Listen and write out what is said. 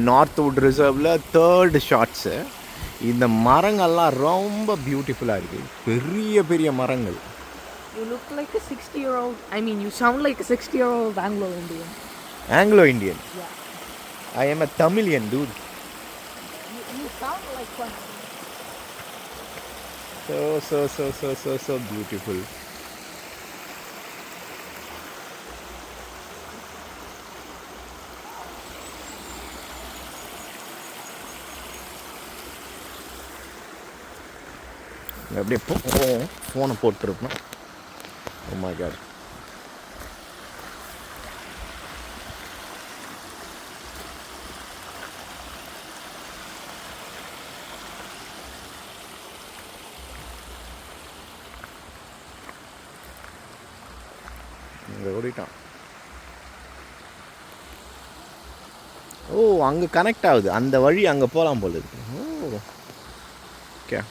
நார்த்வுட் ரிசர்வில் third shots. இந்த மரங்கள்லாம் ரொம்ப பியூட்டிஃபுல்லாக இருக்குது. பெரிய பெரிய மரங்கள். You look like a 60-year-old. I mean, you sound like a 60-year-old Anglo-Indian. Anglo-Indian? Yeah. I am a Tamilian, dude. You sound like one. So beautiful. அப்படியே ஃபோனை போட்டுருப்போம். Oh my god. இங்கே ஓடிட்டான். ஓ, அங்கே கனெக்ட் ஆகுது. அந்த வழி அங்கே போகலாம் போல இருக்கு.